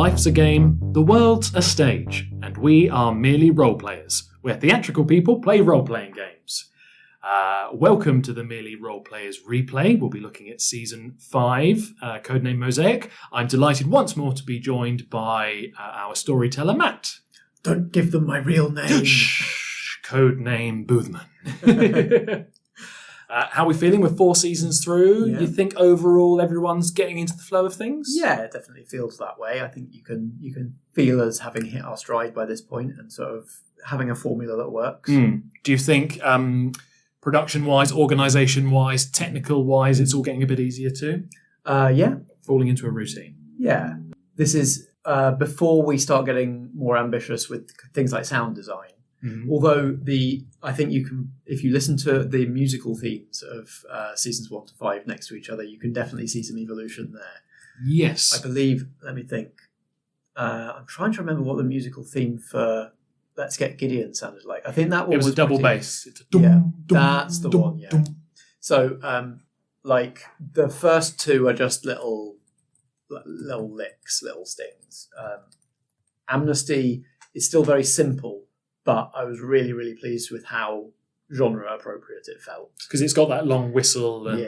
Life's a game, the world's a stage, and we are merely role players. We're theatrical people, play role-playing games. Welcome to the Merely Role Players replay. We'll be looking at Season 5, Codename Mosaic. I'm delighted once more to be joined by our storyteller, Matt. Don't give them my real name. Codename Boothman. How are we feeling? We're 4 seasons through. Yeah. You think overall everyone's getting into the flow of things? Yeah, it definitely feels that way. I think you can feel us having hit our stride by this point and sort of having a formula that works. Do you think production-wise, organisation-wise, technical-wise, it's all getting a bit easier too? Yeah. Falling into a routine. Yeah. This is before we start getting more ambitious with things like sound design. Mm-hmm. Although I think you can, if you listen to the musical themes of seasons 1 to 5 next to each other, you can definitely see some evolution there. Yes. I believe, let me think. I'm trying to remember what the musical theme for Let's Get Gideon sounded like. I think that one was a double pretty, bass. It's a dum, yeah, dum, that's the dum, one, yeah. Dum. So, like, the first 2 are just little licks, little stings. Amnesty is still very simple, but I was really, really pleased with how genre appropriate it felt. Because it's got that long whistle and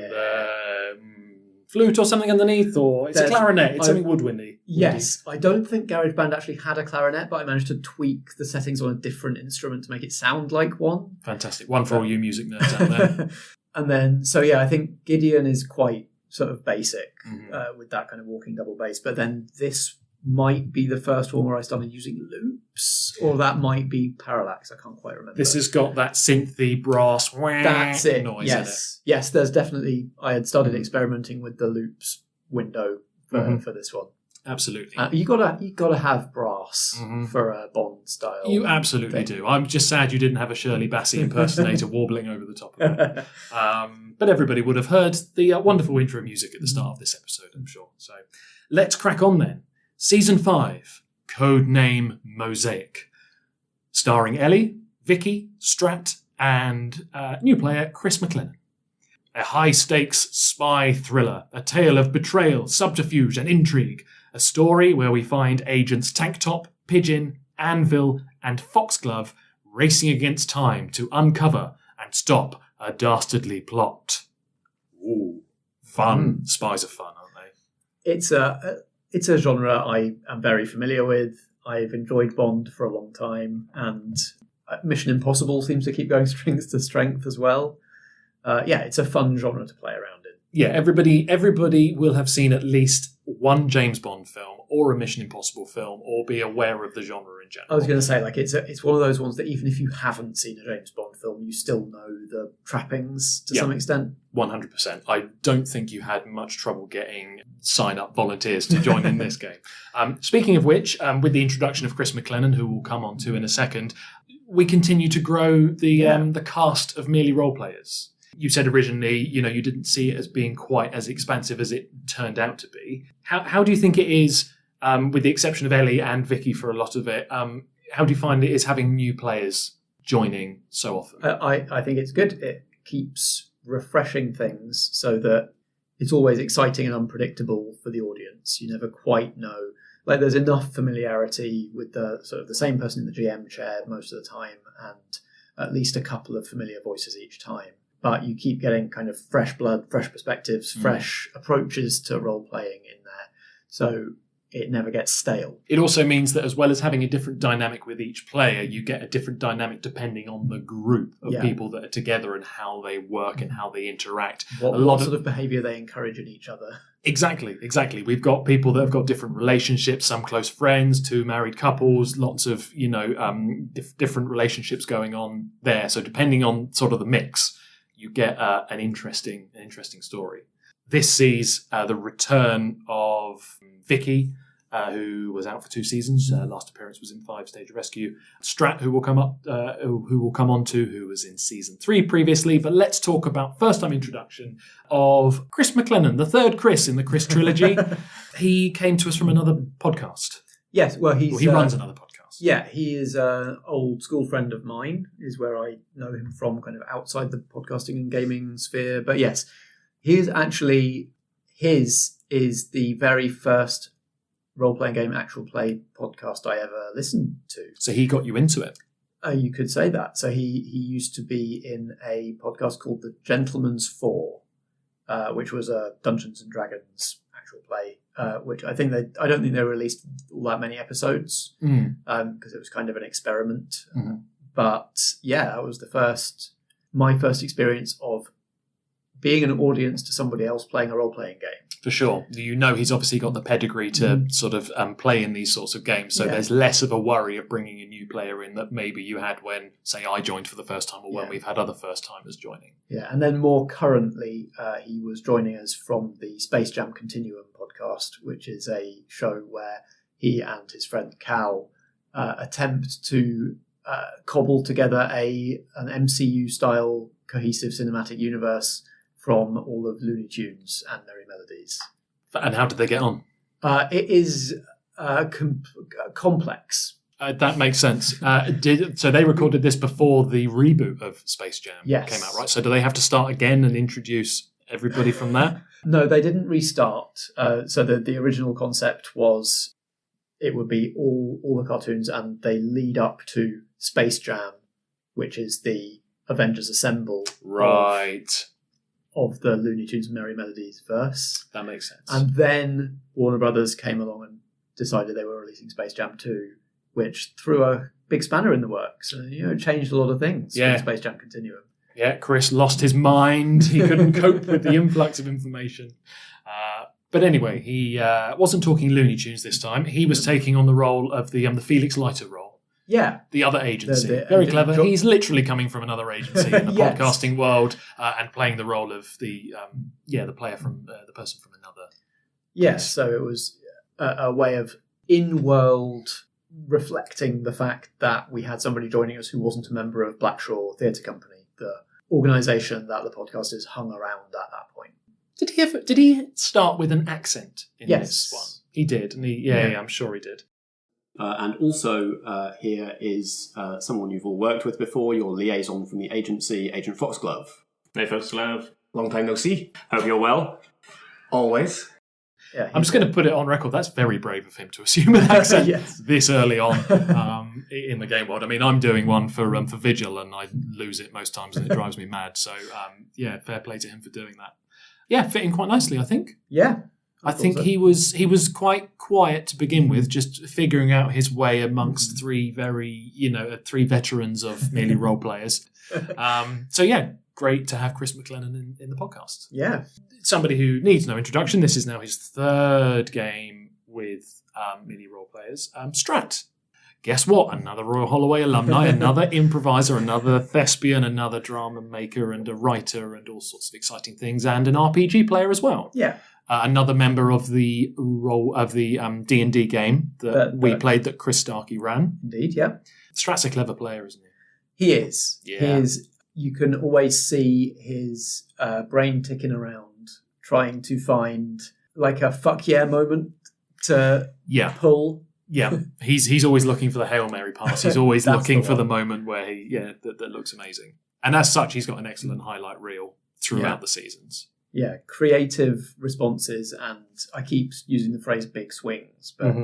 flute or something underneath, or it's a clarinet. It's something woodwindy. Yes. I don't think GarageBand actually had a clarinet, but I managed to tweak the settings on a different instrument to make it sound like one. Fantastic. One for all you music nerds out there. And then, so yeah, I think Gideon is quite sort of basic with that kind of walking double bass. But then this might be the first one where I started using loops, or that might be Parallax. I can't quite remember. This has got that synthy brass That's it. noise Yes. in it. Yes, there's definitely, I had started experimenting with the loops window for this one. Absolutely. You gotta have brass for a Bond style. You absolutely do. I'm just sad you didn't have a Shirley Bassey impersonator warbling over the top of it. But everybody would have heard the wonderful intro music at the start of this episode, I'm sure. So let's crack on then. Season 5, Codename Mosaic. Starring Ellie, Vicky, Strat, and new player Chris McLennan. A high-stakes spy thriller, a tale of betrayal, subterfuge, and intrigue. A story where we find agents Tanktop, Pigeon, Anvil, and Foxglove racing against time to uncover and stop a dastardly plot. Ooh, fun. Spies are fun, aren't they? It's a genre I am very familiar with. I've enjoyed Bond for a long time, and Mission Impossible seems to keep going strength to strength as well. It's a fun genre to play around in. Yeah, everybody will have seen at least one James Bond film or a Mission Impossible film, or be aware of the genre in general. I was going to say, like, it's one of those ones that even if you haven't seen a James Bond film, you still know the trappings to some extent. 100%. I don't think you had much trouble getting sign-up volunteers to join in this game. Speaking of which, with the introduction of Chris McLennan, who we'll come on to in a second, we continue to grow the cast of merely role players. You said originally, you didn't see it as being quite as expansive as it turned out to be. How do you think it is, with the exception of Ellie and Vicky for a lot of it, how do you find it is having new players joining so often? I think it's good. It keeps refreshing things so that it's always exciting and unpredictable for the audience. You never quite know. Like, there's enough familiarity with the sort of the same person in the GM chair most of the time, and at least a couple of familiar voices each time. But you keep getting kind of fresh blood, fresh perspectives, fresh approaches to role-playing in there. So it never gets stale. It also means that as well as having a different dynamic with each player, you get a different dynamic depending on the group of people that are together and how they work and how they interact. What sort of behaviour they encourage in each other. Exactly. We've got people that have got different relationships, some close friends, 2 married couples, lots of, different relationships going on there. So depending on sort of the mix, you get an interesting story. This sees the return of Vicky, who was out for 2 seasons. Last appearance was in 5 Stage of Rescue. Strat, who will come on to, who was in season 3 previously. But let's talk about first-time introduction of Chris McLennan, the third Chris in the Chris trilogy. He came to us from another podcast. Yes, well, he runs another podcast. Yeah, he is an old school friend of mine, is where I know him from, kind of outside the podcasting and gaming sphere. But yes, his is the very first role-playing game actual play podcast I ever listened to. So he got you into it. You could say that. So he used to be in a podcast called The Gentleman's Four, which was a Dungeons and Dragons actual play, which I don't think they released all that many episodes because it was kind of an experiment. Mm-hmm. But yeah, that was my first experience of being an audience to somebody else playing a role-playing game. For sure. He's obviously got the pedigree to sort of play in these sorts of games. So there's less of a worry of bringing a new player in that maybe you had when, say, I joined for the first time or when we've had other first-timers joining. Yeah, and then more currently, he was joining us from the Space Jam Continuum podcast, which is a show where he and his friend Cal attempt to cobble together an MCU-style cohesive cinematic universe from all of Looney Tunes and Merry Melodies. And how did they get on? It is complex. That makes sense. So they recorded this before the reboot of Space Jam came out, right? So do they have to start again and introduce everybody from that? No, they didn't restart. So the original concept was it would be all the cartoons, and they lead up to Space Jam, which is the Avengers Assemble. Right. Of the Looney Tunes and Merry Melodies verse. That makes sense. And then Warner Brothers came along and decided they were releasing Space Jam 2, which threw a big spanner in the works and changed a lot of things for Space Jam Continuum. Yeah, Chris lost his mind. He couldn't cope with the influx of information. But anyway, he wasn't talking Looney Tunes this time. He was taking on the role of the Felix Leiter role. Yeah. The other agency. Very clever. He's literally coming from another agency in the podcasting world and playing the role of the player from the person from another. Yes, so it was a way of in-world reflecting the fact that we had somebody joining us who wasn't a member of Blackshaw Theatre Company, the organisation that the podcast is hung around at that point. Did he start with an accent in this one? He did, and I'm sure he did. And also here is someone you've all worked with before, your liaison from the agency, Agent Foxglove. Hey, Foxglove. Long time no see. Hope you're well. Always. Yeah, I'm just going to put it on record. That's very brave of him to assume an accent this early on in the game world. I mean, I'm doing one for Vigil, and I lose it most times, and it drives me mad. So, fair play to him for doing that. Yeah, fitting quite nicely, I think. Yeah. I think he was quite quiet to begin with, just figuring out his way amongst three veterans of merely role players. Great to have Chris McLennan in the podcast. Yeah. Somebody who needs no introduction. This is now his third game with merely role players. Strat. Guess what? Another Royal Holloway alumni, another improviser, another thespian, another drama maker and a writer and all sorts of exciting things, and an RPG player as well. Yeah. Another member of the D&D game that we played that Chris Starkey ran. Indeed, yeah. Strat's a clever player, isn't he? He is. Yeah. He is. You can always see his brain ticking around, trying to find like a fuck yeah moment to pull. Yeah, he's always looking for the Hail Mary pass. He's always looking for the moment where that looks amazing. And as such, he's got an excellent highlight reel throughout the seasons. Yeah, creative responses, and I keep using the phrase "big swings," but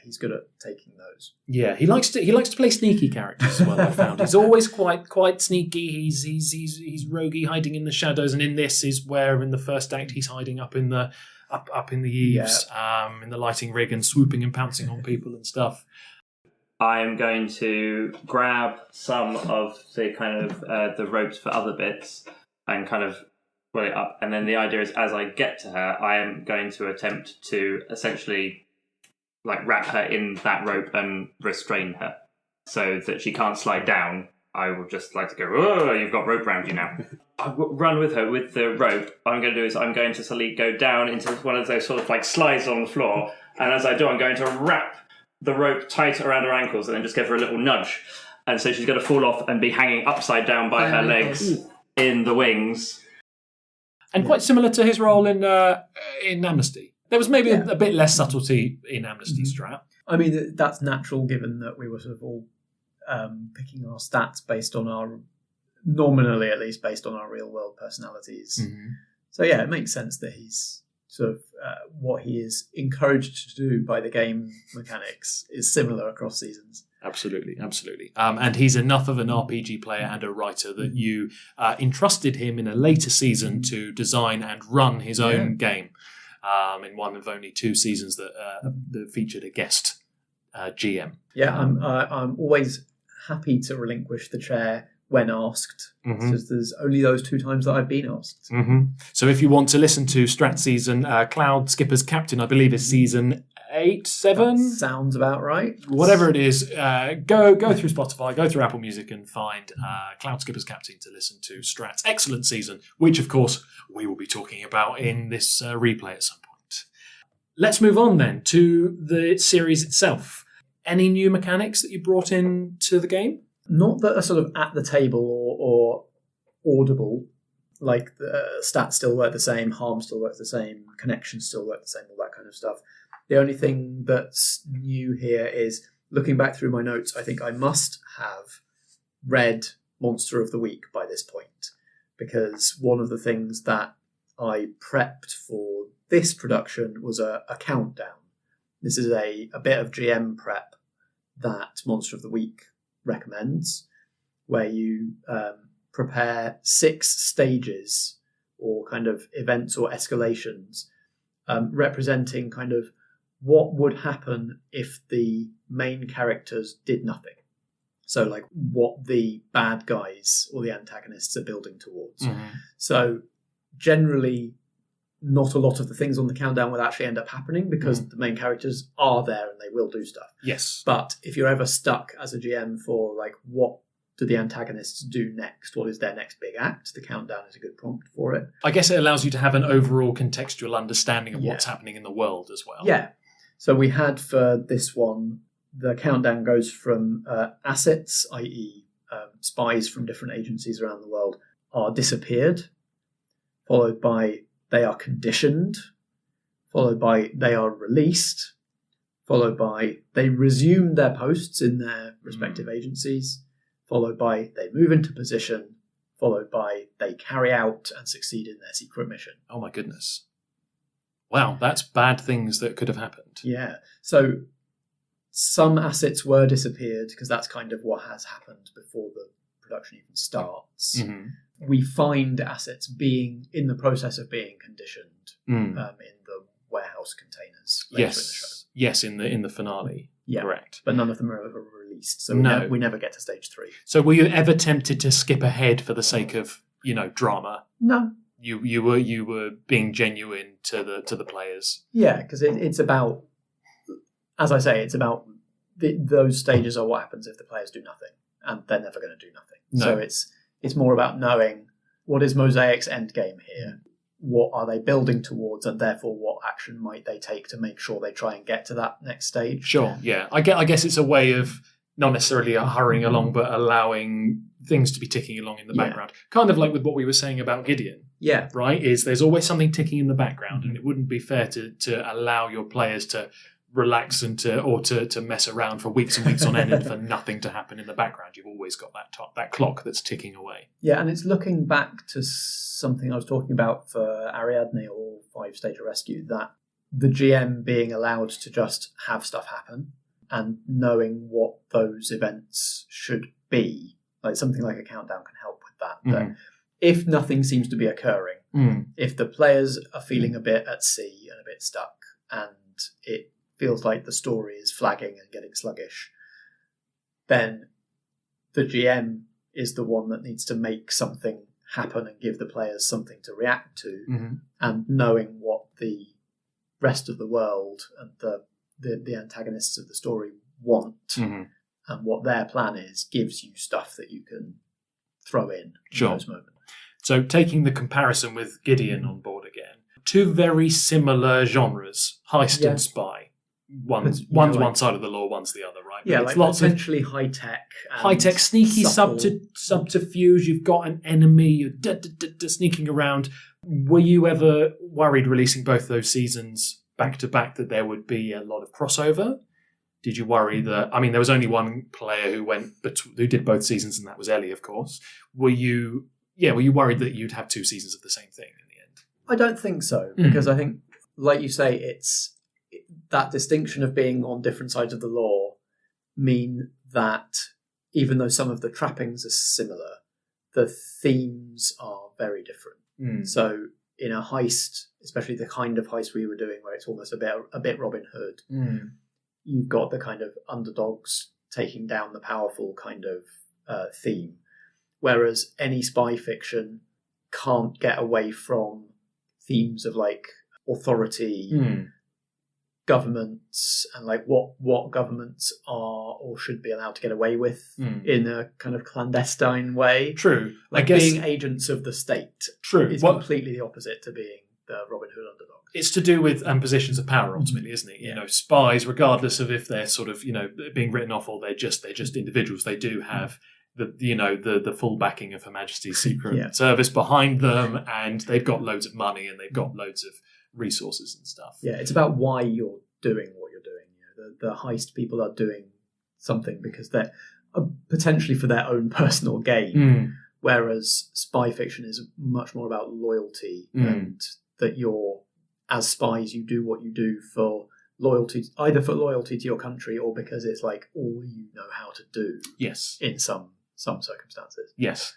he's good at taking those. Yeah, he likes to play sneaky characters as well. I found he's always quite sneaky. He's roguey, hiding in the shadows, and in this is where in the first act he's hiding up in the eaves, in the lighting rig, and swooping and pouncing on people and stuff. I am going to grab some of the kind of the ropes for other bits and kind of pull it up, and then the idea is as I get to her, I am going to attempt to essentially like wrap her in that rope and restrain her so that she can't slide down. I would just like to go, oh, you've got rope around you now. I run with her with the rope. What I'm going to do is I'm going to suddenly go down into one of those sort of like slides on the floor, and as I do, I'm going to wrap the rope tight around her ankles and then just give her a little nudge. And so she's going to fall off and be hanging upside down by her legs in the wings. And quite similar to his role in Amnesty. There was maybe a bit less subtlety in Amnesty Strat. I mean, that's natural given that we were sort of all picking our stats based on nominally at least, based on our real world personalities. Mm-hmm. So yeah, it makes sense that he's sort of what he is encouraged to do by the game mechanics is similar across seasons. Absolutely. And he's enough of an RPG player and a writer that you entrusted him in a later season to design and run his own game in one of only 2 seasons that featured a guest GM. Yeah, I'm always happy to relinquish the chair when asked, because there's only those 2 times that I've been asked. So if you want to listen to Strat season, Cloud Skipper's Captain, I believe is season 8, 7? That sounds about right. Whatever it is, go through Spotify, go through Apple Music and find Cloud Skipper's Captain to listen to Strat's excellent season, which of course we will be talking about in this replay at some point. Let's move on then to the series itself. Any new mechanics that you brought in to the game? Not that are sort of at the table or audible, like the stats still work the same, harm still works the same, connections still work the same, all that kind of stuff. The only thing that's new here is, looking back through my notes, I think I must have read Monster of the Week by this point, because one of the things that I prepped for this production was a countdown. This is a bit of GM prep that Monster of the Week recommends, where you prepare 6 stages or kind of events or escalations representing kind of what would happen if the main characters did nothing. So like what the bad guys or the antagonists are building towards. So generally not a lot of the things on the countdown will actually end up happening, because the main characters are there and they will do stuff. Yes. But if you're ever stuck as a GM for like, what do the antagonists do next? What is their next big act? The countdown is a good prompt for it. I guess it allows you to have an overall contextual understanding of what's happening in the world as well. Yeah. So we had for this one, the countdown goes from assets, i.e. Spies from different agencies around the world are disappeared, followed by they are conditioned, followed by they are released, followed by they resume their posts in their respective agencies, followed by they move into position, followed by they carry out and succeed in their secret mission. Oh my goodness. Wow, that's bad things that could have happened. Yeah. So some assets were disappeared, because that's kind of what has happened before the production even starts. We find assets being in the process of being conditioned in the warehouse containers later in the show. Yes, in the finale. Yeah, correct. But none of them are ever released, so we never get to stage 3. So were you ever tempted to skip ahead for the sake of, drama? No. You were being genuine to the players. Yeah, because it's about, as I say, it's about those stages are what happens if the players do nothing, and they're never going to do nothing. No. So it's more about knowing what is Mosaic's end game here. What are they building towards, and therefore what action might they take to make sure they try and get to that next stage? Sure, yeah. I guess it's a way of not necessarily hurrying along, but allowing things to be ticking along in the background. Kind of like with what we were saying about Gideon. Yeah. Right? Is there's always something ticking in the background, and it wouldn't be fair to allow your players to relax and to mess around for weeks and weeks on end and for nothing to happen in the background. You've always got that clock that's ticking away. Yeah, and it's looking back to something I was talking about for Ariadne or 5-Stage Rescue, that the GM being allowed to just have stuff happen and knowing what those events should be. Like something like a countdown can help with that. That if nothing seems to be occurring, if the players are feeling a bit at sea and a bit stuck, and it feels like the story is flagging and getting sluggish, then the GM is the one that needs to make something happen and give the players something to react to. And knowing what the rest of the world and the antagonists of the story want and what their plan is gives you stuff that you can throw in those moments. So taking the comparison with Gideon on board again, 2 very similar genres, heist and spy. One's one side of the law, one's the other, right? Yeah, but it's like lots potentially high-tech. High-tech, sneaky subtle. subterfuge. You've got an enemy, you're sneaking around. Were you ever worried releasing both those seasons back-to-back that there would be a lot of crossover? Did you worry that... I mean, there was only one player who did both seasons, and that was Ellie, of course. Were you worried that you'd have 2 seasons of the same thing in the end? I don't think so, because I think like you say, it's that distinction of being on different sides of the law mean that even though some of the trappings are similar, the themes are very different. So in a heist, especially the kind of heist we were doing, where it's almost a bit Robin Hood, you've got the kind of underdogs taking down the powerful kind of theme, whereas any spy fiction can't get away from themes of like authority, governments, and like what governments are or should be allowed to get away with in a kind of clandestine way. True. Like I guess being agents of the state is completely the opposite to being the Robin Hood underdog. It's to do with positions of power, ultimately, isn't it? You know, spies, regardless of if they're sort of, being written off or they're just individuals, they do have the full backing of Her Majesty's Secret Service behind them, and they've got loads of money and they've got loads of resources and stuff. Yeah, it's about why you're doing what you're doing. The heist people are doing something because they're potentially for their own personal gain, whereas spy fiction is much more about loyalty and that you're, as spies, you do what you do for loyalty, either for loyalty to your country or because it's like all you know how to do. Yes, in some circumstances. Yes,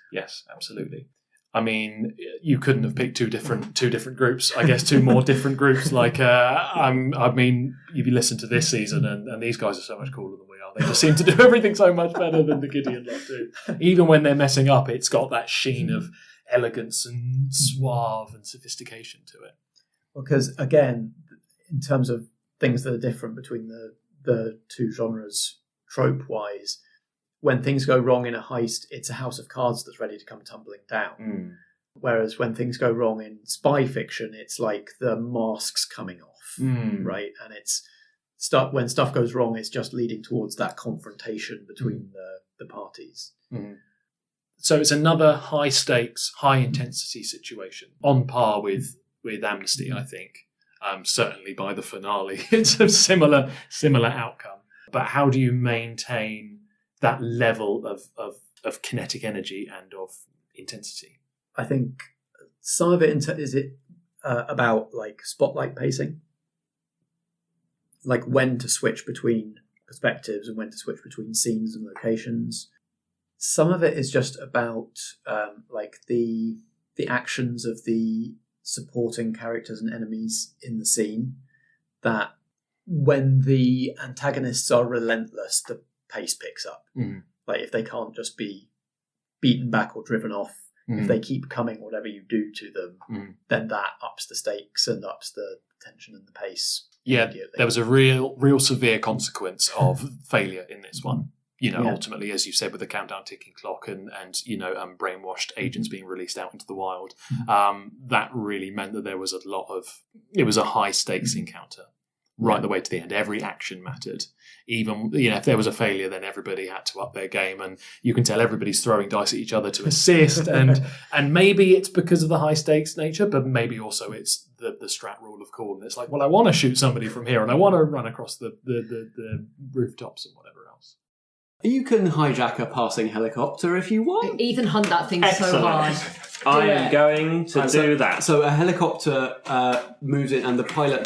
absolutely. I mean, you couldn't have picked two different groups. I guess two more different groups. Like, you listen to this season, and these guys are so much cooler than we are. They just seem to do everything so much better than the Gideon lot do. Even when they're messing up, it's got that sheen of elegance and suave and sophistication to it. Because again, in terms of things that are different between the two genres, trope-wise, when things go wrong in a heist, it's a house of cards that's ready to come tumbling down. Whereas when things go wrong in spy fiction, it's like the masks coming off, right? And it's when stuff goes wrong, it's just leading towards that confrontation between the parties. So it's another high stakes, high intensity situation, on par with Amnesty, I think. Certainly by the finale, it's a similar outcome. But how do you maintain that level of kinetic energy and of intensity? I think some of it is about like spotlight pacing, like when to switch between perspectives and when to switch between scenes and locations. Some of it is just about like the actions of the supporting characters and enemies in the scene, that when the antagonists are relentless, the pace picks up. Like if they can't just be beaten back or driven off, if they keep coming, whatever you do to them, then that ups the stakes and ups the tension and the pace. Yeah, there was a real severe consequence of failure in this one. Ultimately, as you said, with the countdown ticking clock and brainwashed agents being released out into the wild, that really meant that there was it was a high stakes encounter right the way to the end. Every action mattered. Even, if there was a failure, then everybody had to up their game, and you can tell everybody's throwing dice at each other to assist, and maybe it's because of the high stakes nature, but maybe also it's the strat rule of cool, and it's like, well, I want to shoot somebody from here, and I want to run across the rooftops and whatever else. You can hijack a passing helicopter if you want. Ethan hunt that thing so hard. I am going to do that. So a helicopter moves in, and the pilot,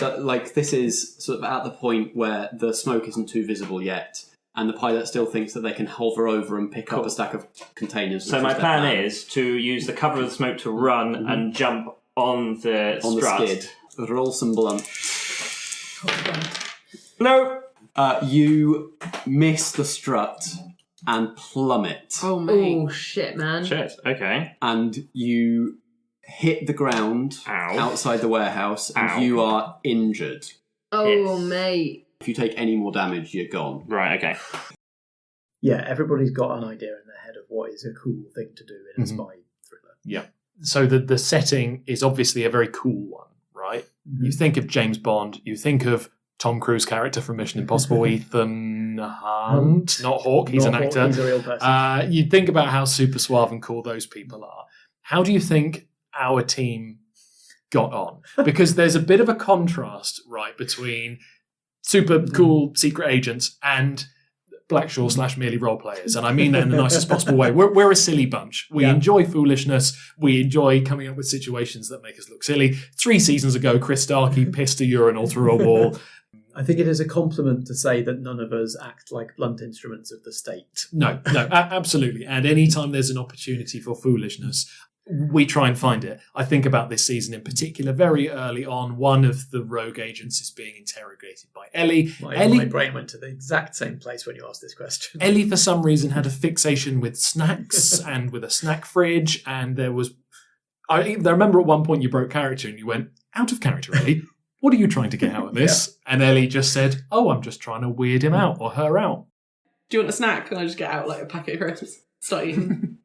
this is sort of at the point where the smoke isn't too visible yet, and the pilot still thinks that they can hover over and pick up a stack of containers. So my plan is to use the cover of the smoke to run and jump on the strut. The skid. Roll some blunt. No. You miss the strut and plummet. Oh, mate. Oh, shit, man. Shit, okay. And you hit the ground outside the warehouse, and you are injured. Oh, mate. If you take any more damage, you're gone. Right, okay. Yeah, everybody's got an idea in their head of what is a cool thing to do in a spy thriller. Yeah. So the setting is obviously a very cool one, right? You think of James Bond, you think of Tom Cruise character from Mission Impossible, Ethan Hunt, not Hawke, he's an actor. He's a real person. You think about how super suave and cool those people are. How do you think our team got on? Because there's a bit of a contrast, right, between super cool secret agents and Blackshaw / merely role players, and I mean that in the nicest possible way. We're a silly bunch. We enjoy foolishness. We enjoy coming up with situations that make us look silly. 3 seasons ago, Chris Starkey pissed a urinal through a wall. I think it is a compliment to say that none of us act like blunt instruments of the state. No, absolutely. And anytime there's an opportunity for foolishness, we try and find it. I think about this season in particular. Very early on, one of the rogue agents is being interrogated by Ellie. My brain went to the exact same place when you asked this question. Ellie, for some reason, had a fixation with snacks and with a snack fridge. And there was... I remember at one point you broke character and you went, out of character, Ellie. What are you trying to get out of this? Yeah. And Ellie just said, I'm just trying to weird him out or her out. Do you want a snack? And I just get out like a packet of crisps. Start eating.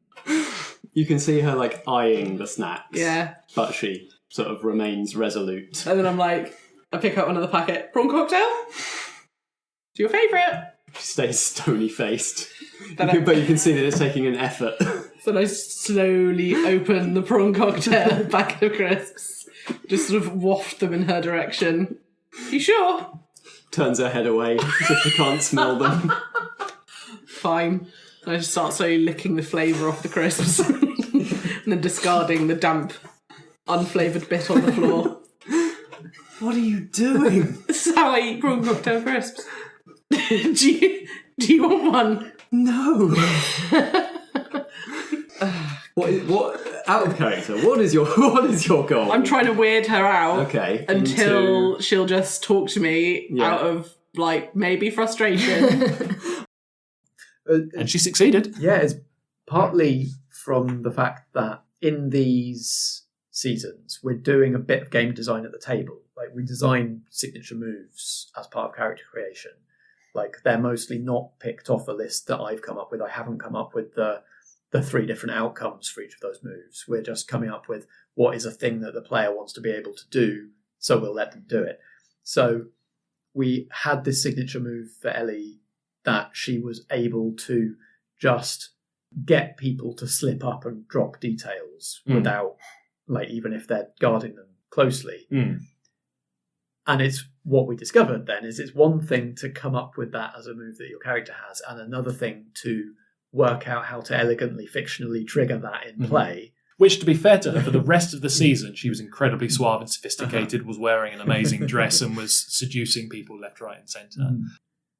You can see her like eyeing the snacks. Yeah. But she sort of remains resolute. And then I'm like, I pick up another packet. Prawn cocktail? It's your favourite. She stays stony-faced. But you can see that it's taking an effort. So I slowly open the prawn cocktail packet of crisps. Just sort of waft them in her direction. You sure? Turns her head away as if she can't smell them. Fine. I just start slowly licking the flavour off the crisps and then discarding the damp, unflavoured bit on the floor. What are you doing? This is how I eat prawn cocktail crisps. Do you want one? No. What? Out of character. What is your goal? I'm trying to weird her out. Okay. Until she'll just talk to me out of like maybe frustration. And she succeeded. Yeah, it's partly from the fact that in these seasons we're doing a bit of game design at the table. Like we design signature moves as part of character creation. Like they're mostly not picked off a list that I've come up with. I haven't come up with the 3 different outcomes for each of those moves. We're just coming up with what is a thing that the player wants to be able to do, so we'll let them do it. So we had this signature move for Ellie that she was able to just get people to slip up and drop details without, like, even if they're guarding them closely. And it's what we discovered then is it's one thing to come up with that as a move that your character has, and another thing to work out how to elegantly, fictionally trigger that in play. Which, to be fair to her, for the rest of the season, she was incredibly suave and sophisticated, was wearing an amazing dress and was seducing people left, right and centre.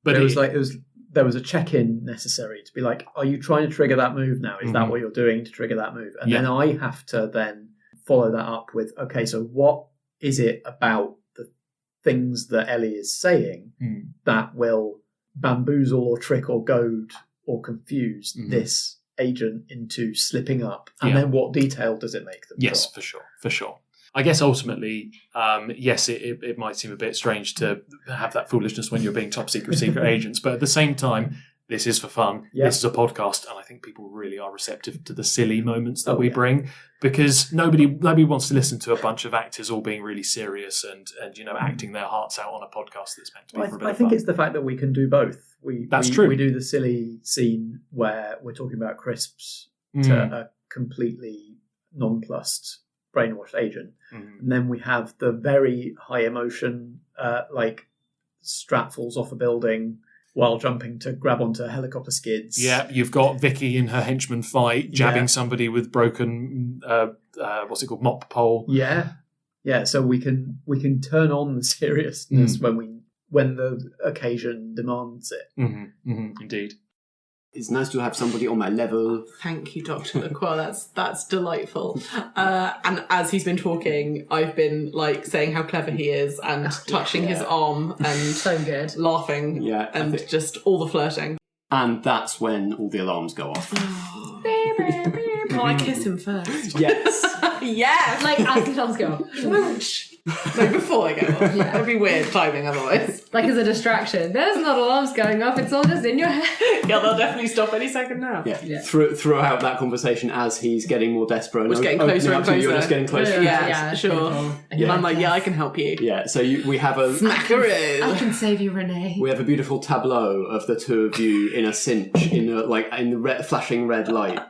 But there was a check-in necessary to be like, are you trying to trigger that move now? Is that what you're doing to trigger that move? And then I have to then follow that up with, okay, so what is it about the things that Ellie is saying that will bamboozle or trick or goad or confuse this agent into slipping up, and then what detail does it make them drop? For sure. I guess ultimately, yes, it might seem a bit strange to have that foolishness when you're being top secret agents, but at the same time, this is for fun. This is a podcast, and I think people really are receptive to the silly moments that we bring, because nobody wants to listen to a bunch of actors all being really serious and acting their hearts out on a podcast that's meant to be for a bit of fun. I think it's the fact that we can do both. That's true. We do the silly scene where we're talking about crisps to a completely nonplussed, brainwashed agent, and then we have the very high emotion, like Strat falls off a building while jumping to grab onto helicopter skids. Yeah, you've got Vicky in her henchman fight jabbing somebody with broken what's it called, mop pole. Yeah. So we can turn on the seriousness when the occasion demands it. Indeed. It's nice to have somebody on my level. Thank you, Dr. Lacroix. That's delightful. And as he's been talking, I've been like saying how clever he is and touching his arm and so good, laughing, and just all the flirting. And that's when all the alarms go off. Can I kiss him first? Yes. Yes. like as the alarms go off. No, before they go off. It'd be weird timing otherwise. Like as a distraction. There's not alarms going off, it's all just in your head. Yeah, they'll definitely stop any second now. Yeah. Throughout that conversation, as he's getting more desperate, we're just getting closer and closer. You're just getting closer. Yeah, sure. And I'm like, I can help you. Yeah. So we have a smackaroo. I can save you, Renee. We have a beautiful tableau of the two of you in a cinch in the flashing red light.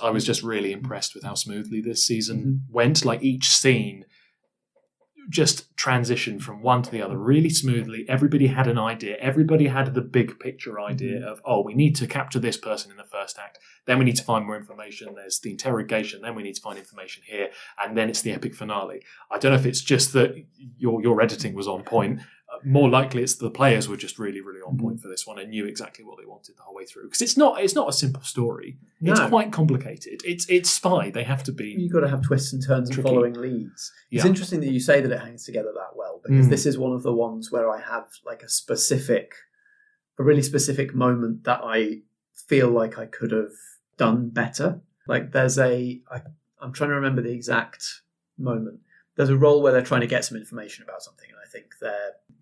I was just really impressed with how smoothly this season went. Like each scene just transitioned from one to the other really smoothly. Everybody had an idea. Everybody had the big picture idea of, we need to capture this person in the first act. Then we need to find more information. There's the interrogation. Then we need to find information here. And then it's the epic finale. I don't know if it's just that your editing was on point. More likely it's the players were just really, really on point for this one and knew exactly what they wanted the whole way through. Because it's not a simple story. No. It's quite complicated. It's spy. They have to be. You've got to have twists and turns tricky. and following leads. It's Yeah. interesting that you say that it hangs together that well, because this is one of the ones where I have like a really specific moment that I feel like I could have done better. Like I'm trying to remember the exact moment. There's a role where they're trying to get some information about something, and I think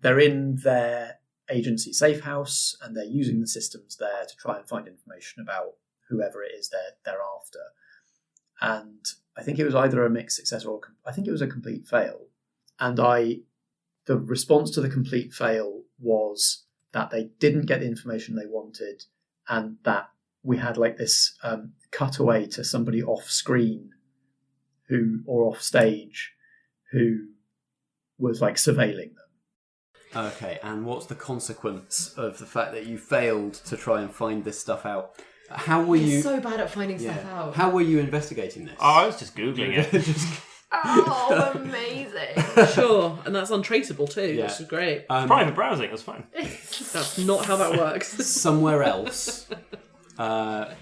they're in their agency safe house and they're using the systems there to try and find information about whoever it is they're after. And I think it was either a mixed success or I think it was a complete fail. And the response to the complete fail was that they didn't get the information they wanted, and that we had like this cutaway to somebody off screen or off stage who was like surveilling them. Okay, and what's the consequence of the fact that you failed to try and find this stuff out? How were you? He's so bad at finding stuff out. How were you investigating this? Oh, I was just Googling it. Oh, amazing. Sure, and that's untraceable too, Yeah. which is great. Private browsing, that's fine. That's not how that works. Somewhere else,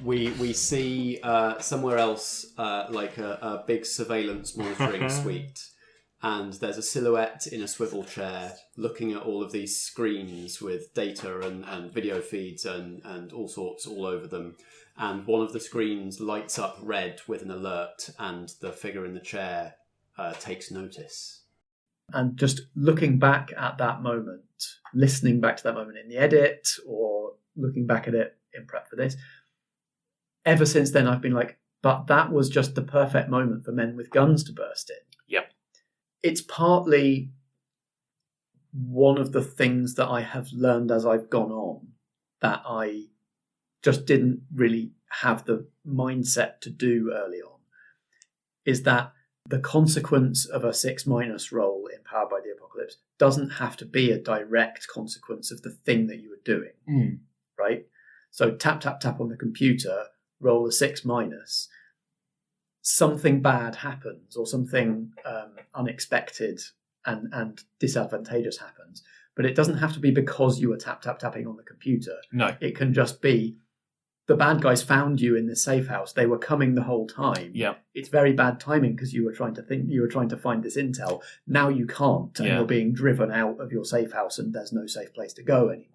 we see somewhere else like a big surveillance monitoring suite, and there's a silhouette in a swivel chair looking at all of these screens with data and video feeds and all sorts all over them. And one of the screens lights up red with an alert, and the figure in the chair takes notice. And just looking back at that moment, listening back to that moment in the edit or looking back at it in prep for this, ever since then I've been like, but that was just the perfect moment for men with guns to burst in. Yep. It's partly one of the things that I have learned as I've gone on that I just didn't really have the mindset to do early on, is that the consequence of a 6- roll in Powered by the Apocalypse doesn't have to be a direct consequence of the thing that you were doing, right? So tap, tap, tap on the computer, roll a 6-. Something bad happens or something unexpected and disadvantageous happens. But it doesn't have to be because you were tap, tap, tapping on the computer. No. It can just be the bad guys found you in the safe house. They were coming the whole time. Yeah. It's very bad timing because you were trying to find this intel. Now you can't, and Yeah. you're being driven out of your safe house, and there's no safe place to go anymore.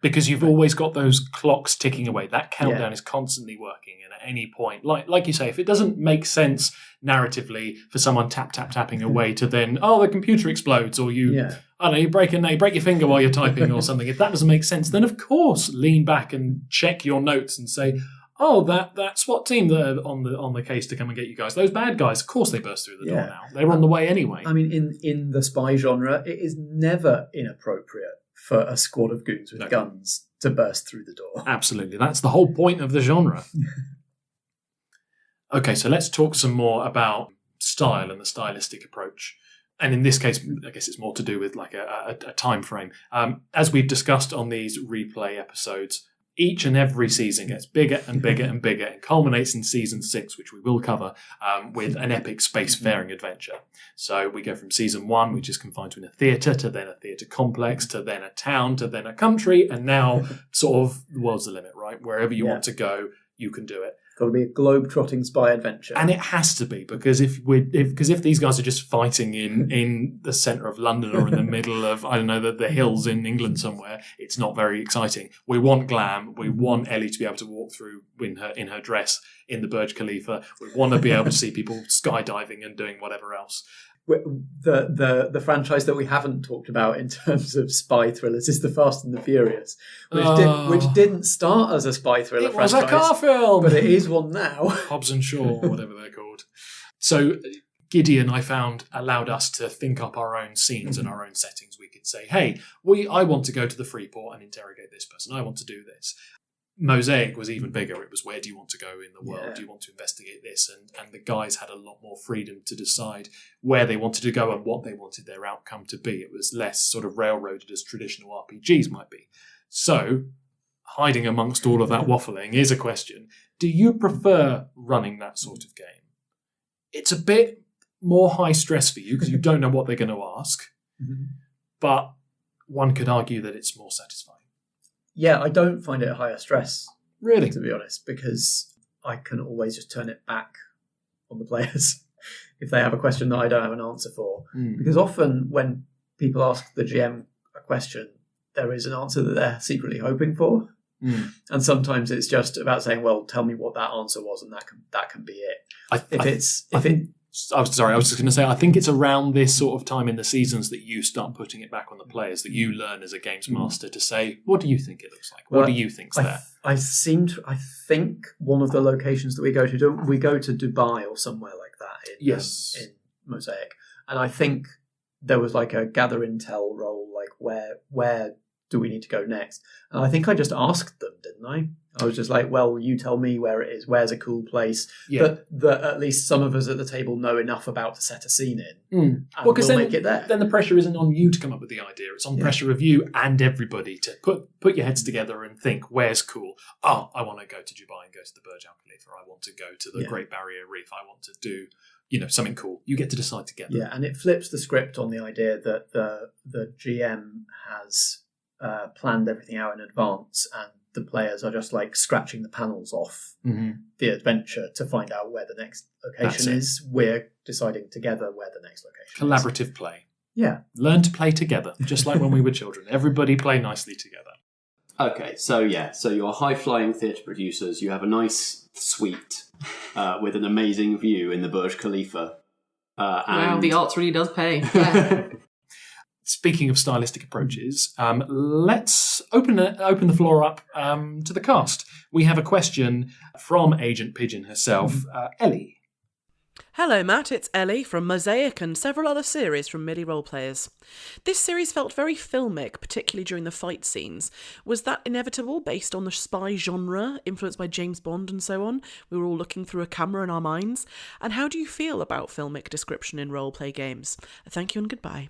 Because you've always got those clocks ticking away. That countdown Yeah. is constantly working, and at any point, like you say, if it doesn't make sense narratively for someone tapping away to then, the computer explodes, or you, Yeah. I don't know, you break your finger while you're typing or something. If that doesn't make sense, then of course lean back and check your notes and say, that SWAT team that are on the case to come and get you guys, those bad guys, of course they burst through the door now. They were on the way anyway. I mean, in the spy genre, it is never inappropriate for a squad of goons with guns to burst through the door. Absolutely. That's the whole point of the genre. Okay, so let's talk some more about style and the stylistic approach. And in this case, I guess it's more to do with like a time frame. As we've discussed on these replay episodes, each and every season gets bigger and bigger and bigger and culminates in season 6, which we will cover, with an epic spacefaring adventure. So we go from season 1, which is confined to a theatre, to then a theatre complex, to then a town, to then a country, and now sort of the world's the limit, right? Wherever you want to go, you can do it. Got to be a globe-trotting spy adventure. And it has to be, because if these guys are just fighting in the centre of London or in the middle of, I don't know, the hills in England somewhere, it's not very exciting. We want glam. We want Ellie to be able to walk through in her dress in the Burj Khalifa. We want to be able to see people skydiving and doing whatever else. The franchise that we haven't talked about in terms of spy thrillers is The Fast and the Furious, which didn't start as a spy thriller franchise. It was a car film! But it is one now. Hobbs and Shaw, or whatever they're called. So Gideon, I found, allowed us to think up our own scenes and our own settings. We could say, hey, I want to go to the Freeport and interrogate this person. I want to do this. Mosaic was even bigger. It was, where do you want to go in the world? Yeah. Do you want to investigate this? And the guys had a lot more freedom to decide where they wanted to go and what they wanted their outcome to be. It was less sort of railroaded as traditional RPGs might be. So, hiding amongst all of that waffling is a question. Do you prefer running that sort of game? It's a bit more high stress for you because you don't know what they're going to ask, but one could argue that it's more satisfying. Yeah, I don't find it higher stress, Really? to be honest, because I can always just turn it back on the players if they have a question that I don't have an answer for. Because often when people ask the GM a question, there is an answer that they're secretly hoping for. And sometimes it's just about saying, well, tell me what that answer was, and that can be it. I was just going to say, I think it's around this sort of time in the seasons that you start putting it back on the players, that you learn as a games master to say, what do you think it looks like? What do you think's there? I think one of the locations that we go to Dubai or somewhere like that in Mosaic. And I think there was like a gather intel role, like where do we need to go next? And I think I just asked them, didn't I? I was just like, well, you tell me where it is. Where's a cool place that at least some of us at the table know enough about to set a scene in. And well, because we'll make it there. Then the pressure isn't on you to come up with the idea. It's on pressure of you and everybody to put your heads together and think, where's cool? Oh, I want to go to Dubai and go to the Burj Al Khalifa. I want to go to the Great Barrier Reef. I want to do, something cool. You get to decide together. Yeah, and it flips the script on the idea that the GM has planned everything out in advance, and the players are just like scratching the panels off the adventure to find out where the next location is. We're deciding together where the next location is. Collaborative play. Yeah. Learn to play together, just like when we were children. Everybody play nicely together. Okay, so you're high-flying theatre producers. You have a nice suite with an amazing view in the Burj Khalifa. Wow, the arts really does pay. Yeah. Speaking of stylistic approaches, let's open the floor up to the cast. We have a question from Agent Pigeon herself, Ellie. Hello, Matt. It's Ellie from Mosaic and several other series from MIDI Roleplayers. This series felt very filmic, particularly during the fight scenes. Was that inevitable, based on the spy genre, influenced by James Bond and so on? We were all looking through a camera in our minds. And how do you feel about filmic description in roleplay games? Thank you and goodbye.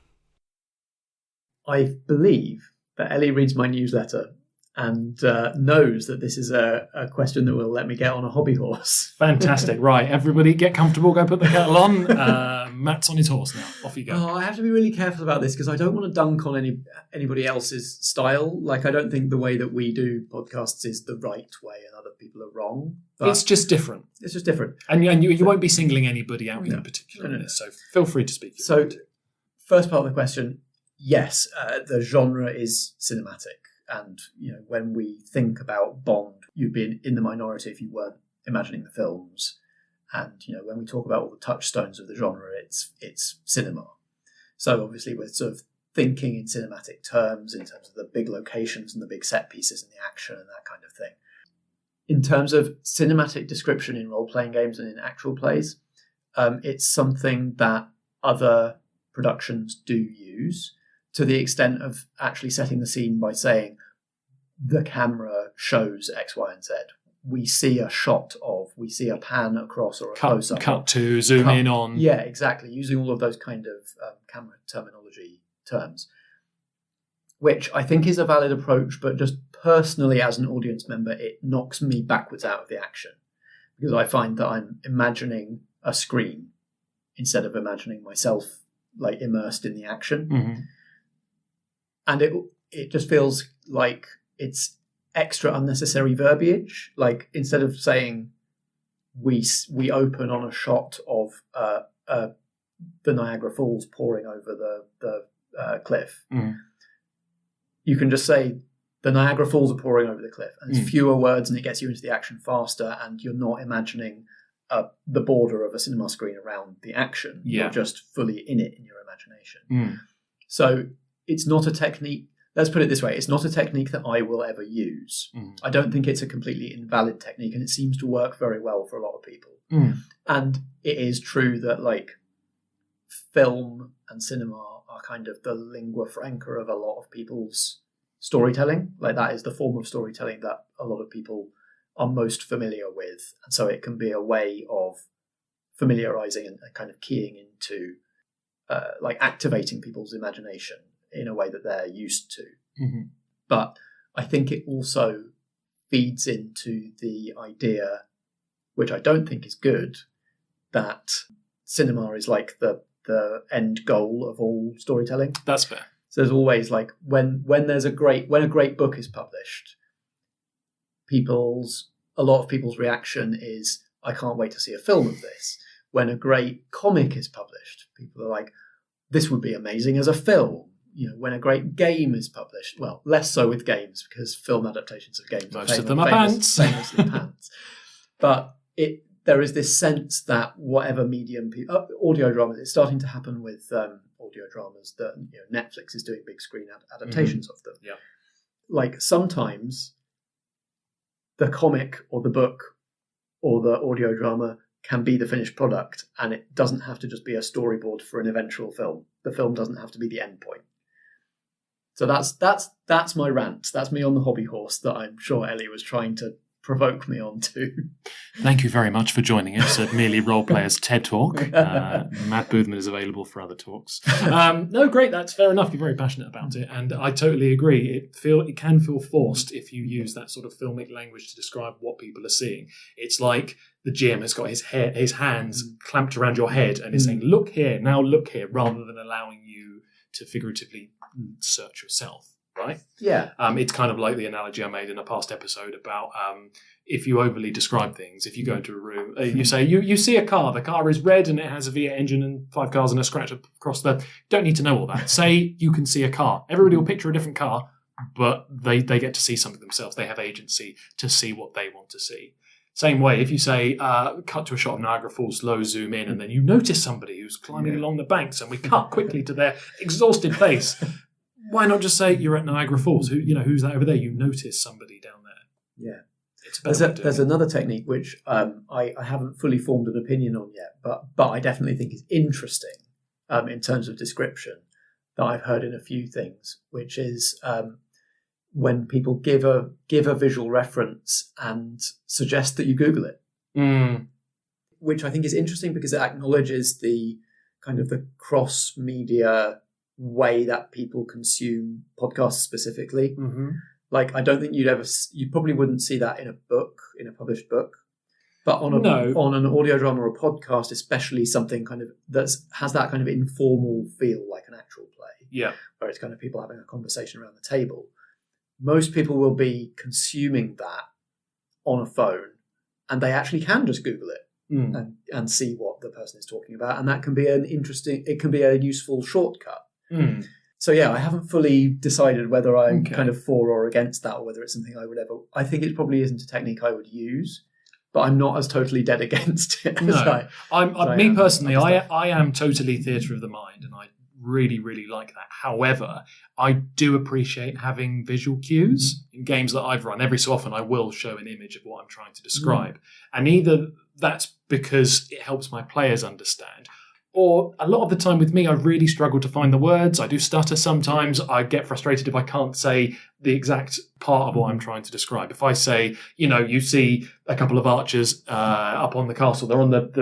I believe that Ellie reads my newsletter and knows that this is a question that will let me get on a hobby horse. Fantastic. Right, everybody get comfortable, go put the kettle on. Matt's on his horse now. Off you go. Oh, I have to be really careful about this because I don't want to dunk on anybody else's style. Like, I don't think the way that we do podcasts is the right way and other people are wrong. But it's just different. It's just different. And you won't be singling anybody out in particular. No. So feel free to speak. So, first part of the question, yes, the genre is cinematic. And, when we think about Bond, you'd be in the minority if you weren't imagining the films. And, when we talk about all the touchstones of the genre, it's cinema. So obviously we're sort of thinking in cinematic terms, in terms of the big locations and the big set pieces and the action and that kind of thing. In terms of cinematic description in role-playing games and in actual plays, it's something that other productions do use, to the extent of actually setting the scene by saying the camera shows X, Y, and Z. We see a pan across or a close-up. Cut to, zoom in on. Yeah, exactly. Using all of those kind of camera terminology terms, which I think is a valid approach, but just personally as an audience member, it knocks me backwards out of the action because I find that I'm imagining a screen instead of imagining myself like immersed in the action. Mm-hmm. And it just feels like it's extra unnecessary verbiage. Like, instead of saying we open on a shot of the Niagara Falls pouring over the cliff, you can just say the Niagara Falls are pouring over the cliff, and it's fewer words, and it gets you into the action faster, and you're not imagining the border of a cinema screen around the action. Yeah. You're just fully in it in your imagination. So it's not a technique. Let's put it this way. It's not a technique that I will ever use. I don't think it's a completely invalid technique, and it seems to work very well for a lot of people. And it is true that, like, film and cinema are kind of the lingua franca of a lot of people's storytelling. Like that is the form of storytelling that a lot of people are most familiar with. And so it can be a way of familiarizing and kind of keying into like activating people's imagination in a way that they're used to. Mm-hmm. But I think it also feeds into the idea, which I don't think is good, that cinema is like the end goal of all storytelling. That's fair. So there's always like when a great book is published, a lot of people's reaction is, I can't wait to see a film of this. When a great comic is published, people are like, this would be amazing as a film. You know, when a great game is published, well, less so with games because film adaptations of games most of them are pants. Famously pants. But there is this sense that whatever medium, audio dramas, it's starting to happen with audio dramas that Netflix is doing big screen adaptations of them. Yeah, like sometimes the comic or the book or the audio drama can be the finished product, and it doesn't have to just be a storyboard for an eventual film. The film doesn't have to be the end point. So that's my rant. That's me on the hobby horse that I'm sure Ellie was trying to provoke me onto. Thank you very much for joining us at Merely Roleplayers TED Talk. Matt Boothman is available for other talks. No, great, that's fair enough. You're very passionate about it, and I totally agree. It can feel forced if you use that sort of filmic language to describe what people are seeing. It's like the GM has got his hands clamped around your head and is saying, look here, now look here, rather than allowing you to figuratively search yourself. Right? Yeah. It's kind of like the analogy I made in a past episode about if you overly describe things, if you go into a room, you say, you see a car, the car is red and it has a V8 engine and 5 cars and a scratch across the... Don't need to know all that. Say you can see a car. Everybody will picture a different car, but they get to see something themselves. They have agency to see what they want to see. Same way, if you say, cut to a shot of Niagara Falls, slow zoom in, and then you notice somebody who's climbing along the banks and we cut quickly to their exhausted face... Why not just say you're at Niagara Falls? Who's that over there? You notice somebody down there. Yeah. There's another technique which I haven't fully formed an opinion on yet, but I definitely think is interesting in terms of description that I've heard in a few things, which is when people give a visual reference and suggest that you Google it, which I think is interesting because it acknowledges the kind of the cross-media way that people consume podcasts specifically. Like I don't think you probably wouldn't see that in a published book, but on an audio drama or a podcast, especially something kind of has that kind of informal feel like an actual play, where it's kind of people having a conversation around the table. Most people will be consuming that on a phone, and they actually can just Google it and see what the person is talking about, and that can be it can be a useful shortcut. So yeah, I haven't fully decided whether I'm kind of for or against that, or whether it's something I would ever. I think it probably isn't a technique I would use, but I'm not as totally dead against it. Me personally, I am totally theatre of the mind, and I really, really like that. However, I do appreciate having visual cues in games that I've run. Every so often, I will show an image of what I'm trying to describe, and either that's because it helps my players understand. Or a lot of the time with me, I really struggle to find the words. I do stutter sometimes. I get frustrated if I can't say the exact part of what I'm trying to describe. If I say, you see a couple of archers up on the castle, they're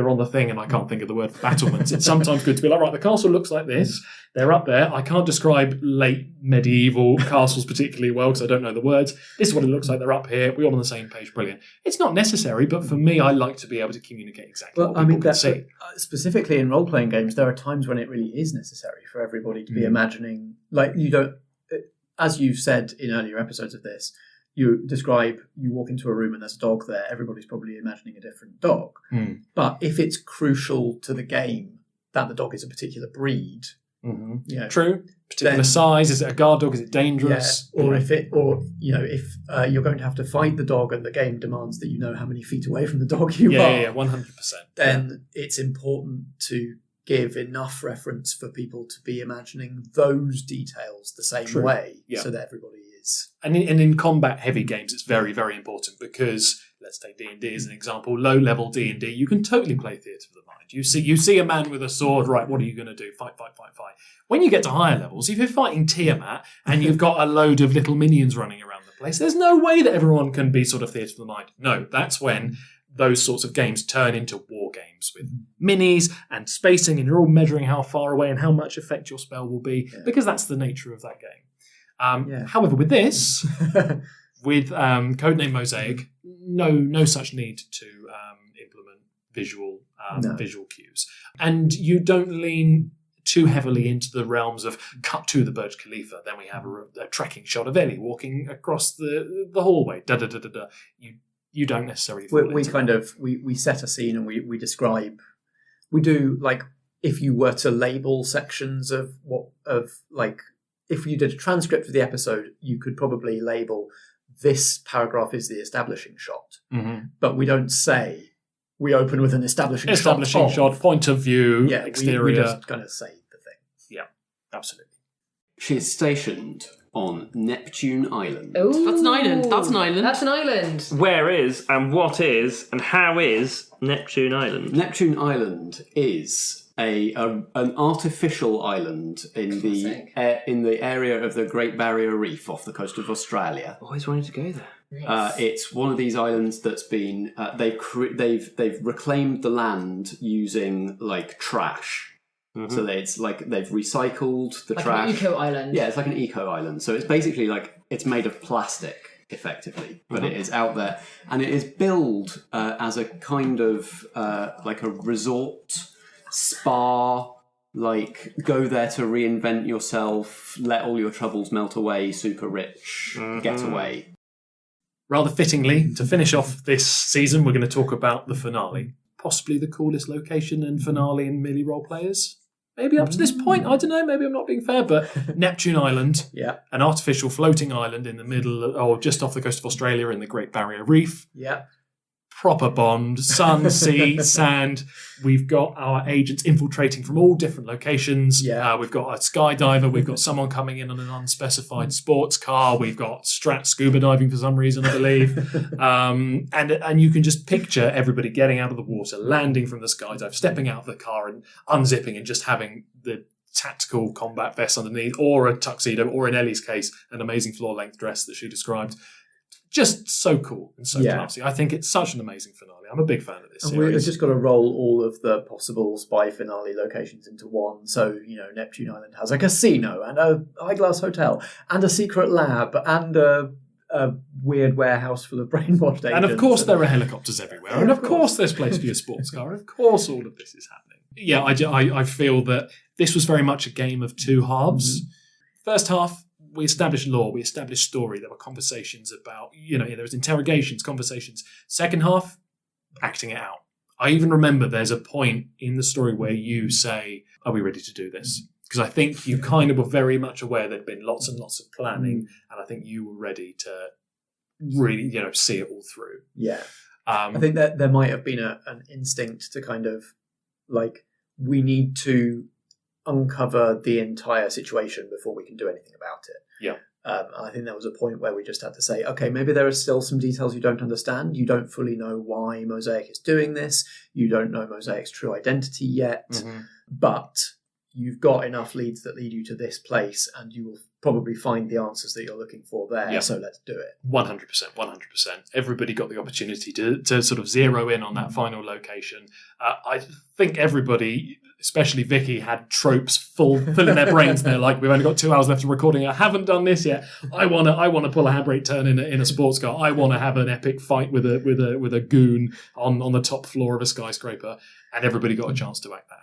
on the thing, and I can't think of the word for battlements. It's sometimes good to be like, right, the castle looks like this. They're up there. I can't describe late medieval castles particularly well because I don't know the words. This is what it looks like. They're up here. We're all on the same page. Brilliant. It's not necessary, but for me, I like to be able to communicate exactly what people can see. Specifically in role-playing games, there are times when it really is necessary for everybody to be imagining. Like you don't, as you've said in earlier episodes of this, you walk into a room and there's a dog there. Everybody's probably imagining a different dog. But if it's crucial to the game that the dog is a particular breed. True. Particular size. Is it a guard dog? Is it dangerous? Yeah. Or if you're going to have to fight the dog and the game demands that you know how many feet away from the dog you are. Yeah, 100%. Then it's important to give enough reference for people to be imagining those details the same way, so that everybody is. And in combat-heavy games, it's very, very important because let's take D&D as an example. Low-level D&D, you can totally play theatre of the mind. You see a man with a sword, right, what are you going to do? Fight. When you get to higher levels, if you're fighting Tiamat and you've got a load of little minions running around the place, there's no way that everyone can be sort of theatre of the mind. No, that's when those sorts of games turn into war games with minis and spacing, and you're all measuring how far away and how much effect your spell will be, because that's the nature of that game. However, with this, with Codename Mosaic, no such need to implement visual cues. And you don't lean too heavily into the realms of cut to the Burj Khalifa. Then we have a tracking shot of Ellie walking across the hallway. You don't necessarily. We set a scene and we describe. We do, like, if you were to label sections if you did a transcript of the episode, you could probably label this paragraph is the establishing shot. Mm-hmm. But we don't say we open with an establishing shot, point of view, exterior. We just kind of say the thing. Yeah, absolutely. She's stationed on Neptune Island. Ooh, That's an island. That's an island. That's an island. Where is and what is and how is Neptune Island? Neptune Island is an artificial island in the area of the Great Barrier Reef off the coast of Australia. Always wanted to go there. It's one of these islands that's been they've reclaimed the land using like trash. Mm-hmm. So it's like they've recycled the trash. Like an eco island. Yeah, it's like an eco island. So it's basically like it's made of plastic, effectively, but it is out there, and it is billed as a kind of like a resort spa. Like, go there to reinvent yourself, let all your troubles melt away, super rich, get away. Rather fittingly, to finish off this season, we're going to talk about the finale. Possibly the coolest location and finale in Merely Role Players. Maybe up to this point, I don't know, maybe I'm not being fair, but Neptune Island, an artificial floating island in the middle, or just off the coast of Australia in the Great Barrier Reef. Yeah. Proper Bond, sun, sea, sand. We've got our agents infiltrating from all different locations. Yeah. We've got a skydiver. We've got someone coming in on an unspecified sports car. We've got Strat scuba diving for some reason, I believe. And you can just picture everybody getting out of the water, landing from the skydive, stepping out of the car and unzipping and just having the tactical combat vest underneath, or a tuxedo, or in Ellie's case, an amazing floor-length dress that she described. Just so cool and so classy. I think it's such an amazing finale. I'm a big fan of this series. We've just got to roll all of the possible spy finale locations into one. So, Neptune Island has a casino and a eyeglass hotel and a secret lab and a weird warehouse full of brainwashed agents. And of course there are helicopters everywhere. And of course there's place for your sports car. Of course all of this is happening. Yeah, I feel that this was very much a game of two halves. Mm-hmm. First half, we established lore, we established story. There were conversations about, there was interrogations, conversations. Second half, acting it out. I even remember there's a point in the story where you say, are we ready to do this? Because I think you kind of were very much aware there'd been lots and lots of planning, and I think you were ready to really, see it all through. Yeah. I think that there might have been an instinct to kind of, like, we need to uncover the entire situation before we can do anything about it. Yeah. I think there was a point where we just had to say, okay, maybe there are still some details you don't understand. You don't fully know why Mosaic is doing this. You don't know Mosaic's true identity yet. But you've got enough leads that lead you to this place, and you will probably find the answers that you're looking for there. Yeah. So let's do it. 100%. Everybody got the opportunity to sort of zero in on that final location. I think everybody, especially Vicky, had tropes filling their brains. They're like, we've only got 2 hours left of recording. I haven't done this yet. I want to pull a handbrake turn in a sports car. I want to have an epic fight with a goon on the top floor of a skyscraper. And everybody got a chance to act that out.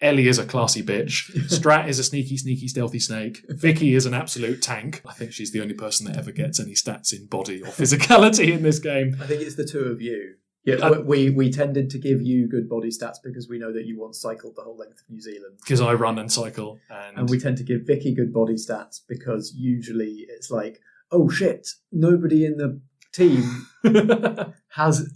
Ellie is a classy bitch. Strat is a sneaky, stealthy snake. Vicky is an absolute tank. I think she's the only person that ever gets any stats in body or physicality in this game. I think it's the two of you. Yeah, we tended to give you good body stats because we know that you once cycled the whole length of New Zealand. Because I run and cycle. And we tend to give Vicky good body stats because usually it's like, oh shit, nobody in the team has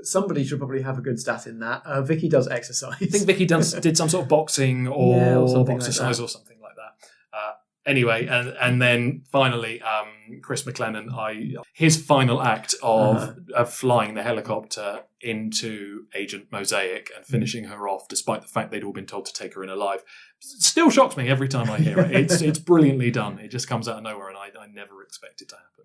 somebody should probably have a good stat in that. Vicky does exercise. I think Vicky did some sort of boxing or something exercise or something like that. Anyway, and then finally, Chris McLennan, his final act of flying the helicopter into Agent Mosaic and finishing her off, despite the fact they'd all been told to take her in alive, still shocks me every time I hear it. It's brilliantly done. It just comes out of nowhere, and I never expect it to happen.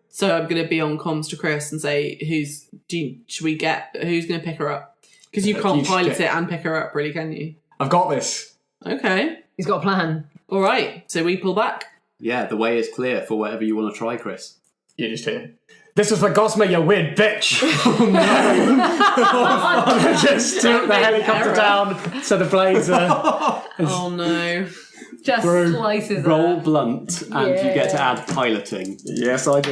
So I'm going to be on comms to Chris and say, who's going to pick her up? Because you can't pilot it and pick her up, really, can you? I've got this. Okay. He's got a plan. All right. So we pull back. Yeah, the way is clear for whatever you want to try, Chris. You just hear. This was for Gosma, you weird bitch. Oh no! Just took the helicopter down so the blades are. Oh no. Just slices Roll her. blunt, and you get to add piloting. Yes, I do.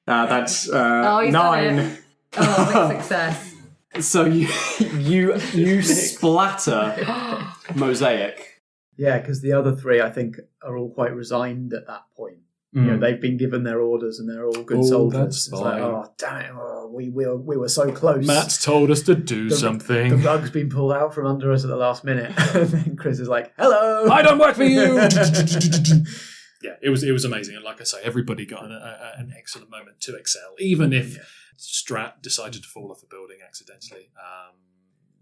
That's He's done 9. it. Oh, big success. So you splatter Mosaic. Yeah, because the other 3, I think, are all quite resigned at that point. You know, they've been given their orders and they're all good soldiers. That's It's like, fine. oh, damn it, we were so close. Matt's told us to do something. The rug's been pulled out from under us at the last minute. And then Chris is like, hello! I don't work for you! Yeah, it was amazing. And like I say, everybody got an excellent moment to excel, even if Strat decided to fall off a building accidentally.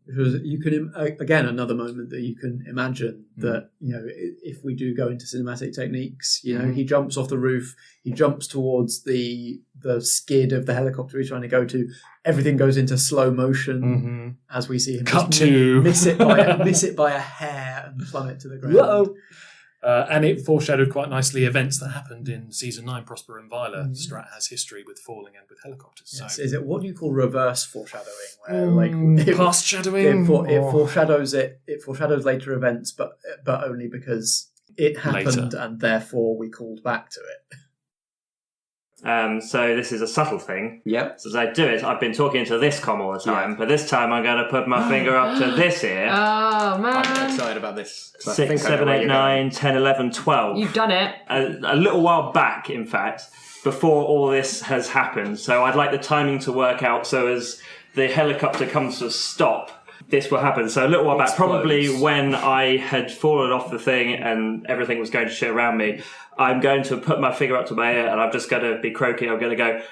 Because you can, again, another moment that you can imagine that, you know, if we do go into cinematic techniques, you know, he jumps off the roof, he jumps towards the skid of the helicopter he's trying to go to, everything goes into slow motion as we see him miss it by a hair and plummet to the ground. Whoa. And it foreshadowed quite nicely events that happened in Season 9, Prosper and Viola. Strat has history with falling and with helicopters. Yes. So. Is it, what do you call reverse foreshadowing? Where Past shadowing? It foreshadows later events, but only because it happened and therefore we called back to it. So this is a subtle thing. Yep. So as I do it, I've been talking to this comm all the time, but this time I'm going to put my finger up to this ear. Oh, man. I'm excited about this. 6, 7, 8, 9, 10, 11, 12. You've done it. A little while back, in fact, before all this has happened. So I'd like the timing to work out so as the helicopter comes to a stop, this will happen. So a little while back, probably when I had fallen off the thing and everything was going to shit around me, I'm going to put my finger up to my ear and I'm just going to be croaky. I'm going to go,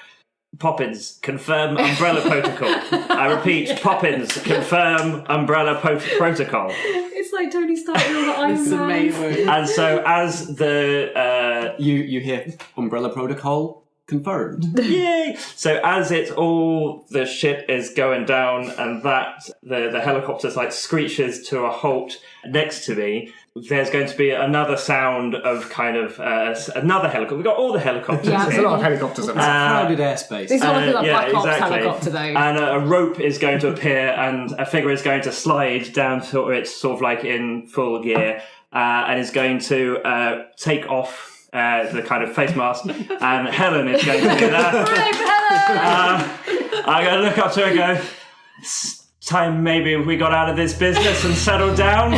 Poppins, confirm umbrella protocol. I repeat, Poppins, confirm umbrella protocol. It's like Tony Stark in all the Iron It's Man. amazing. And so as the... You hear umbrella protocol confirmed. Yay! So as it's all the shit is going down and that the helicopter's like screeches to a halt next to me, there's going to be another sound of kind of another helicopter. We've got all the helicopters. Yeah. There's a lot of helicopters in there. Crowded airspace. This one feels like yeah, Black Ops exactly. helicopter, though. And a rope is going to appear and a figure is going to slide down to it's sort of like in full gear and is going to take off the kind of face mask, and Helen is going to do that. I'm going to look up to her and go, it's time maybe we got out of this business and settled down.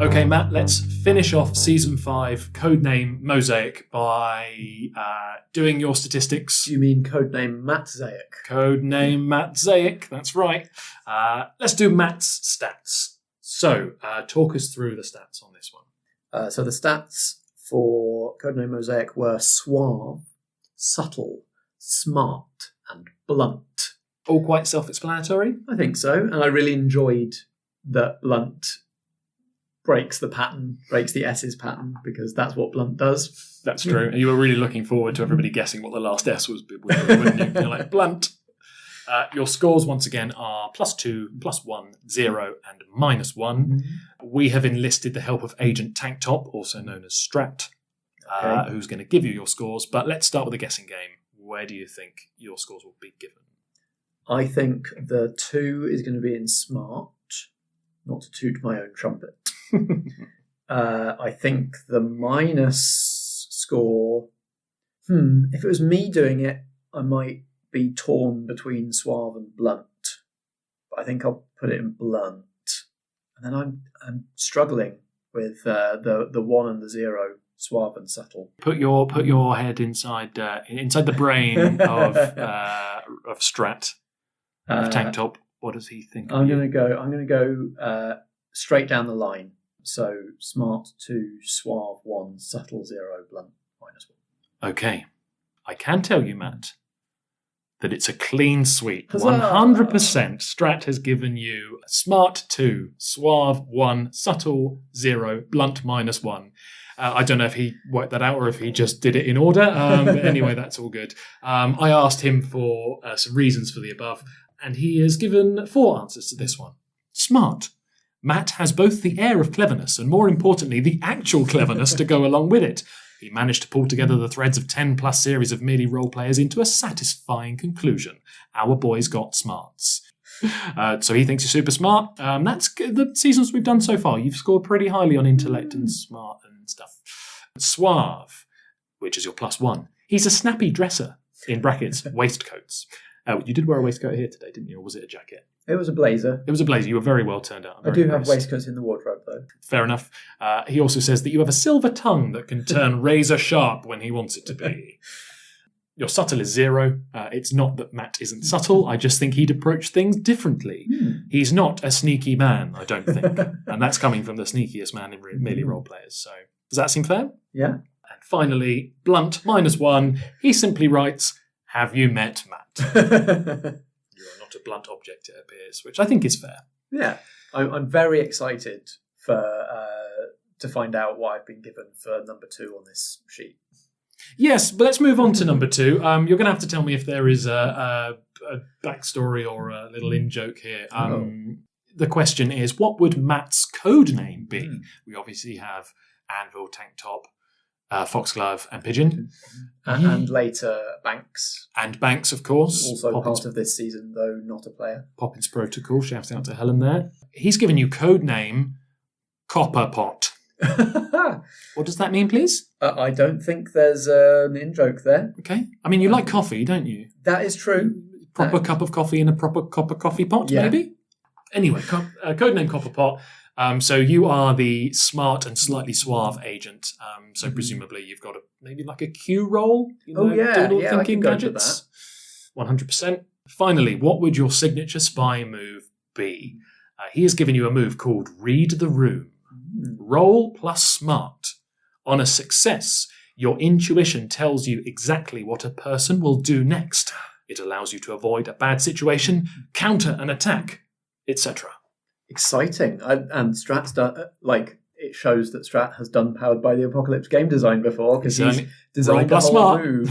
Okay, Matt, let's finish off Season 5, Codename Mosaic, by doing your statistics. Do you mean Codename Mosaic? Codename Mosaic, that's right. Let's do Matt's stats. So, talk us through the stats on this one. So the stats for Codename Mosaic were suave, subtle, smart, and blunt. All quite self-explanatory. I think so, and I really enjoyed that blunt breaks the pattern, breaks the S's pattern, because that's what blunt does. That's true. And you were really looking forward to everybody guessing what the last S was, wouldn't you? You're like, blunt. Your scores, once again, are +2, +1, 0, and -1. We have enlisted the help of Agent Tanktop, also known as Strat, who's going to give you your scores. But let's start with a guessing game. Where do you think your scores will be given? I think the 2 is going to be in smart, not to toot my own trumpet. I think the minus score, if it was me doing it, I might be torn between suave and blunt. But I think I'll put it in blunt. And then I'm struggling with the 1 and the 0. suave and subtle. Put your head inside the brain of Strat of Tank Top. What does he think? I'm going to go straight down the line. So smart 2, suave 1, subtle 0, blunt -1. Okay, I can tell you, Matt, that it's a clean sweep. Huzzah! 100%. Strat has given you smart 2, suave 1, subtle 0, blunt -1. I don't know if he worked that out or if he just did it in order. But anyway, that's all good. I asked him for some reasons for the above, and he has given 4 answers to this one. Smart. Matt has both the air of cleverness and, more importantly, the actual cleverness to go along with it. He managed to pull together the threads of 10+ series of merely role players into a satisfying conclusion. Our boy's got smarts. So he thinks you're super smart. That's the seasons we've done so far. You've scored pretty highly on intellect and smart and stuff. Suave, which is your +1. He's a snappy dresser, in brackets, waistcoats. You did wear a waistcoat here today, didn't you? Or was it a jacket? It was a blazer. It was a blazer. You were very well turned out. I do have waistcoats in the wardrobe, though. Fair enough. He also says that you have a silver tongue that can turn razor sharp when he wants it to be. Your subtle is 0. It's not that Matt isn't subtle. I just think he'd approach things differently. He's not a sneaky man, I don't think. And that's coming from the sneakiest man in merely role players. So does that seem fair? Yeah. And finally, blunt -1. He simply writes, have you met Matt? You are not a blunt object, it appears, which I think is fair. Yeah. I'm very excited to find out what I've been given for number 2 on this sheet. Yes, but let's move on to number 2. You're going to have to tell me if there is a backstory or a little in-joke here. The question is, what would Matt's code name be? We obviously have Anvil, Tank Top, Foxglove and Pigeon. And later Banks. And Banks, of course. Also part of this season, though not a player. Poppins Protocol, shouts out to Helen there. He's given you code name Copper Pot. What does that mean, please? I don't think there's an in-joke there. Okay. I mean, you like coffee, don't you? That is true. Proper cup of coffee in a proper copper coffee pot, Yeah. maybe? Anyway, codename Copper Pot. So you are the smart and slightly suave agent. So presumably you've got maybe like a Q role. Yeah, doing all I thinking can go for gadgets. 100%. Finally, what would your signature spy move be? He has given you a move called Read the Room. Roll plus smart. On a success, your intuition tells you exactly what a person will do next. It allows you to avoid a bad situation, counter an attack, etc. Exciting. And Strat's done, it shows that Strat has done Powered by the Apocalypse game design before, because he's designed a whole smart move.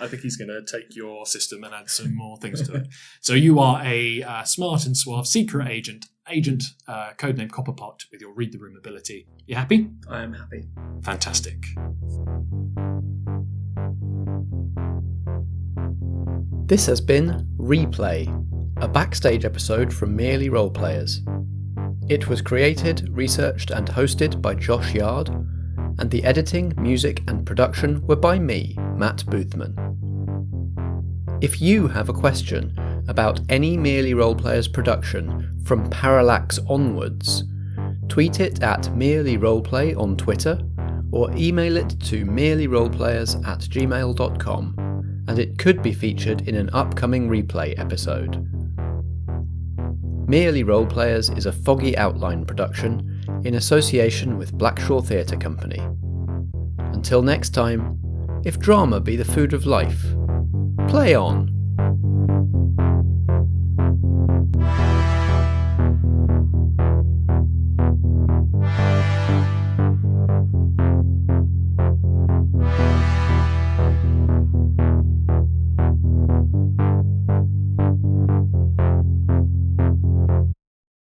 I think he's going to take your system and add some more things to it. So you are a smart and suave secret agent, codename Copperpot, with your Read the Room ability. You happy? I am happy. Fantastic. This has been Replay, a Backstage episode from Merely Roleplayers. It was created, researched and hosted by Josh Yard, and the editing, music and production were by me, Matt Boothman. If you have a question about any Merely Roleplayers production from Parallax onwards, tweet it at Merely Roleplay on Twitter or email it to merelyroleplayers@gmail.com, and it could be featured in an upcoming replay episode. Merely Roleplayers is a Foggy Outline production in association with Blackshaw Theatre Company. Until next time, if drama be the food of life, play on!